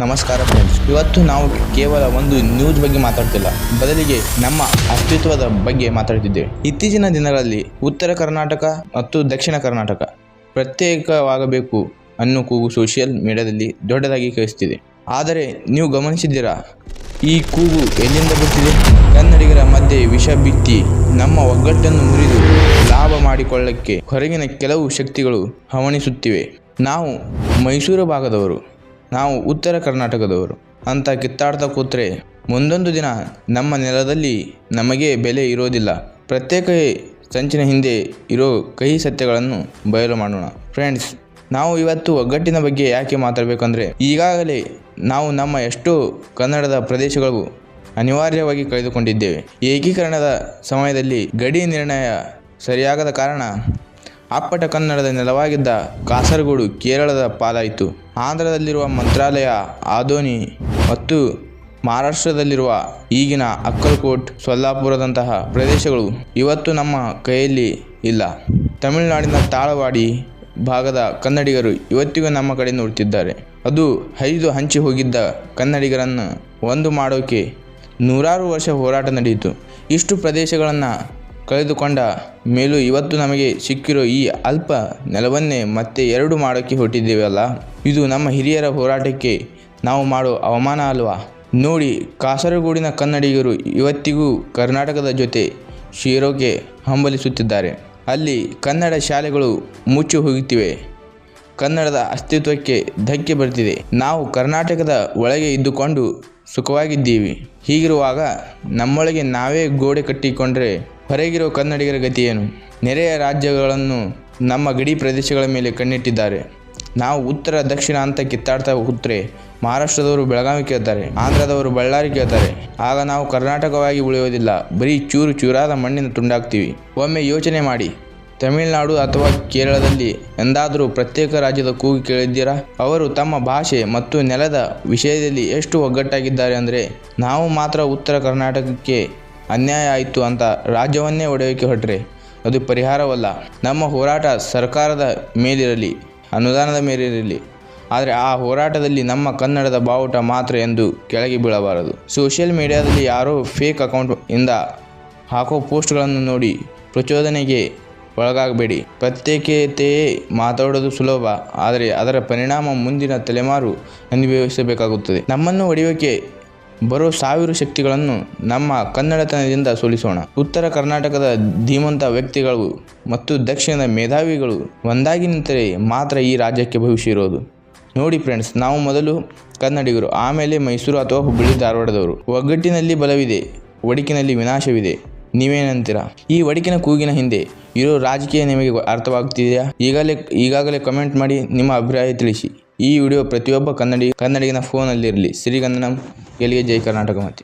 ನಮಸ್ಕಾರ ಫ್ರೆಂಡ್ಸ್, ಇವತ್ತು ನಾವು ಕೇವಲ ಒಂದು ನ್ಯೂಸ್ ಬಗ್ಗೆ ಮಾತಾಡ್ತಿಲ್ಲ, ಬದಲಿಗೆ ನಮ್ಮ ಅಸ್ತಿತ್ವದ ಬಗ್ಗೆ ಮಾತಾಡ್ತಿದ್ದೇವೆ. ಇತ್ತೀಚಿನ ದಿನಗಳಲ್ಲಿ ಉತ್ತರ ಕರ್ನಾಟಕ ಮತ್ತು ದಕ್ಷಿಣ ಕರ್ನಾಟಕ ಪ್ರತ್ಯೇಕವಾಗಬೇಕು ಅನ್ನೋ ಕೂಗು ಸೋಷಿಯಲ್ ಮೀಡಿಯಾದಲ್ಲಿ ದೊಡ್ಡದಾಗಿ ಕೇಳಿಸ್ತಿದೆ. ಆದರೆ ನೀವು ಗಮನಿಸಿದ್ದೀರಾ, ಈ ಕೂಗು ಎಲ್ಲಿಂದ ಬರ್ತಿದೆ? ಕನ್ನಡಿಗರ ಮಧ್ಯೆ ವಿಷ ಬಿತ್ತಿ ನಮ್ಮ ಒಗ್ಗಟ್ಟನ್ನು ಮುರಿದು ಲಾಭ ಮಾಡಿಕೊಳ್ಳಕ್ಕೆ ಹೊರಗಿನ ಕೆಲವು ಶಕ್ತಿಗಳು ಹವಣಿಸುತ್ತಿವೆ. ನಾವು ಮೈಸೂರು ಭಾಗದವರು, ನಾವು ಉತ್ತರ ಕರ್ನಾಟಕದವರು ಅಂತ ಕಿತ್ತಾಡ್ತಾ ಕೂತ್ರೆ ಮುಂದೊಂದು ದಿನ ನಮ್ಮ ನೆಲದಲ್ಲಿ ನಮಗೆ ಬೆಲೆ ಇರೋದಿಲ್ಲ. ಪ್ರತ್ಯೇಕ ಸಂಚಿನ ಹಿಂದೆ ಇರೋ ಕಹಿ ಸತ್ಯಗಳನ್ನು ಬಯಲು ಮಾಡೋಣ. ಫ್ರೆಂಡ್ಸ್, ನಾವು ಇವತ್ತು ಒಗ್ಗಟ್ಟಿನ ಬಗ್ಗೆ ಯಾಕೆ ಮಾತಾಡಬೇಕಂದ್ರೆ, ಈಗಾಗಲೇ ನಾವು ನಮ್ಮ ಎಷ್ಟೋ ಕನ್ನಡದ ಪ್ರದೇಶಗಳು ಅನಿವಾರ್ಯವಾಗಿ ಕಳೆದುಕೊಂಡಿದ್ದೇವೆ. ಏಕೀಕರಣದ ಸಮಯದಲ್ಲಿ ಗಡಿ ನಿರ್ಣಯ ಸರಿಯಾಗದ ಕಾರಣ ಅಪ್ಪಟ ಕನ್ನಡದ ನೆಲವಾಗಿದ್ದ ಕಾಸರಗೋಡು ಕೇರಳದ ಪಾಲಾಯಿತು. ಆಂಧ್ರದಲ್ಲಿರುವ ಮಂತ್ರಾಲಯ, ಆದೋನಿ ಮತ್ತು ಮಹಾರಾಷ್ಟ್ರದಲ್ಲಿರುವ ಈಗಿನ ಅಕ್ಕಲ್ಕೋಟ್, ಸೊಲ್ಲಾಪುರದಂತಹ ಪ್ರದೇಶಗಳು ಇವತ್ತು ನಮ್ಮ ಕೈಯಲ್ಲಿ ಇಲ್ಲ. ತಮಿಳುನಾಡಿನ ತಾಳವಾಡಿ ಭಾಗದ ಕನ್ನಡಿಗರು ಇವತ್ತಿಗೂ ನಮ್ಮ ಕಡೆ ನೋಡ್ತಿದ್ದಾರೆ. ಅದು ಹರಿದು ಹಂಚಿ ಹೋಗಿದ್ದ ಕನ್ನಡಿಗರನ್ನು ಒಂದು ಮಾಡೋಕೆ ನೂರಾರು ವರ್ಷ ಹೋರಾಟ ನಡೆಯಿತು. ಇಷ್ಟು ಪ್ರದೇಶಗಳನ್ನು ಕಳೆದುಕೊಂಡ ಮೇಲೂ ಇವತ್ತು ನಮಗೆ ಸಿಕ್ಕಿರೋ ಈ ಅಲ್ಪ ನೆಲವನ್ನೇ ಮತ್ತೆ ಎರಡು ಮಾಡೋಕ್ಕೆ ಹೊರಟಿದ್ದೇವಲ್ಲ, ಇದು ನಮ್ಮ ಹಿರಿಯರ ಹೋರಾಟಕ್ಕೆ ನಾವು ಮಾಡೋ ಅವಮಾನ ಅಲ್ವಾ? ನೋಡಿ, ಕಾಸರಗೋಡಿನ ಕನ್ನಡಿಗರು ಇವತ್ತಿಗೂ ಕರ್ನಾಟಕದ ಜೊತೆ ಸೇರೋಕೆ ಹಂಬಲಿಸುತ್ತಿದ್ದಾರೆ. ಅಲ್ಲಿ ಕನ್ನಡ ಶಾಲೆಗಳು ಮುಚ್ಚಿ ಹೋಗುತ್ತಿವೆ. ಕನ್ನಡದ ಅಸ್ತಿತ್ವಕ್ಕೆ ಧಕ್ಕೆ ಬರ್ತಿದೆ. ನಾವು ಕರ್ನಾಟಕದ ಒಳಗೆ ಇದ್ದುಕೊಂಡು ಸುಖವಾಗಿದ್ದೀವಿ. ಹೀಗಿರುವಾಗ ನಮ್ಮೊಳಗೆ ನಾವೇ ಗೋಡೆ ಕಟ್ಟಿಕೊಂಡ್ರೆ ಹೊರಗಿರೋ ಕನ್ನಡಿಗರ ಗತಿ ಏನು? ನೆರೆಯ ರಾಜ್ಯಗಳನ್ನು ನಮ್ಮ ಗಡಿ ಪ್ರದೇಶಗಳ ಮೇಲೆ ಕಣ್ಣಿಟ್ಟಿದ್ದಾರೆ. ನಾವು ಉತ್ತರ ದಕ್ಷಿಣ ಅಂತ ಕಿತ್ತಾಡ್ತಾ ಕೂತ್ರೆ ಮಹಾರಾಷ್ಟ್ರದವರು ಬೆಳಗಾವಿ ಕೇಳ್ತಾರೆ, ಆಂಧ್ರದವರು ಬಳ್ಳಾರಿ ಕೇಳ್ತಾರೆ. ಆಗ ನಾವು ಕರ್ನಾಟಕವಾಗಿ ಉಳಿಯೋದಿಲ್ಲ, ಬರೀ ಚೂರು ಚೂರಾದ ಮಣ್ಣಿನ ತುಂಡಾಗ್ತೀವಿ. ಒಮ್ಮೆ ಯೋಚನೆ ಮಾಡಿ, ತಮಿಳುನಾಡು ಅಥವಾ ಕೇರಳದಲ್ಲಿ ಎಂದಾದರೂ ಪ್ರತ್ಯೇಕ ರಾಜ್ಯದ ಕೂಗು ಕೇಳಿದ್ದೀರಾ? ಅವರು ತಮ್ಮ ಭಾಷೆ ಮತ್ತು ನೆಲದ ವಿಷಯದಲ್ಲಿ ಎಷ್ಟು ಒಗ್ಗಟ್ಟಾಗಿದ್ದಾರೆ ಅಂದರೆ, ನಾವು ಮಾತ್ರ ಉತ್ತರ ಕರ್ನಾಟಕಕ್ಕೆ ಅನ್ಯಾಯ ಆಯಿತು ಅಂತ ರಾಜ್ಯವನ್ನೇ ಒಡೆಯೋಕೆ ಹೊರಟ್ರೆ ಅದು ಪರಿಹಾರವಲ್ಲ. ನಮ್ಮ ಹೋರಾಟ ಸರ್ಕಾರದ ಮೇಲಿರಲಿ, ಅನುದಾನದ ಮೇಲಿರಲಿ, ಆದರೆ ಆ ಹೋರಾಟದಲ್ಲಿ ನಮ್ಮ ಕನ್ನಡದ ಬಾವುಟ ಮಾತ್ರ ಎಂದು ಕೆಳಗೆ ಬೀಳಬಾರದು. ಸೋಷಿಯಲ್ ಮೀಡಿಯಾದಲ್ಲಿ ಯಾರೋ ಫೇಕ್ ಅಕೌಂಟ್ ಇಂದ ಹಾಕೋ ಪೋಸ್ಟ್ಗಳನ್ನು ನೋಡಿ ಪ್ರಚೋದನೆಗೆ ಒಳಗಾಗಬೇಡಿ. ಪ್ರತ್ಯೇಕತೆಯೇ ಮಾತಾಡೋದು ಸುಲಭ, ಆದರೆ ಅದರ ಪರಿಣಾಮ ಮುಂದಿನ ತಲೆಮಾರು ಅನುಭವಿಸಬೇಕಾಗುತ್ತದೆ. ನಮ್ಮನ್ನು ಒಡೆಯೋಕೆ ಬರೋ ಸಾವಿರ ಶಕ್ತಿಗಳನ್ನು ನಮ್ಮ ಕನ್ನಡತನದಿಂದ ಸೋಲಿಸೋಣ. ಉತ್ತರ ಕರ್ನಾಟಕದ ಧೀಮಂತ ವ್ಯಕ್ತಿಗಳು ಮತ್ತು ದಕ್ಷಿಣದ ಮೇಧಾವಿಗಳು ಒಂದಾಗಿ ನಿಂತರೆ ಮಾತ್ರ ಈ ರಾಜ್ಯಕ್ಕೆ ಭವಿಷ್ಯ ಇರೋದು. ನೋಡಿ ಫ್ರೆಂಡ್ಸ್, ನಾವು ಮೊದಲು ಕನ್ನಡಿಗರು, ಆಮೇಲೆ ಮೈಸೂರು ಅಥವಾ ಹುಬ್ಬಳ್ಳಿ ಧಾರವಾಡದವರು. ಒಗ್ಗಟ್ಟಿನಲ್ಲಿ ಬಲವಿದೆ, ಒಡಕಿನಲ್ಲಿ ವಿನಾಶವಿದೆ. ನೀವೇನಂತೀರಾ? ಈ ಒಡಕಿನ ಕೂಗಿನ ಹಿಂದೆ ಇರೋ ರಾಜಕೀಯ ನಿಮಗೆ ಅರ್ಥವಾಗ್ತಿದೆಯಾ? ಈಗಾಗಲೇ ಕಮೆಂಟ್ ಮಾಡಿ ನಿಮ್ಮ ಅಭಿಪ್ರಾಯ ತಿಳಿಸಿ. ಈ ವಿಡಿಯೋ ಪ್ರತಿಯೊಬ್ಬ ಕನ್ನಡಿಗನ ಫೋನಲ್ಲಿರಲಿ. ಶ್ರೀಗಂಧನಂ ಗೆಲ್ಲಿಗೆ ಜೈ ಕರ್ನಾಟಕ ಮಾತೆ.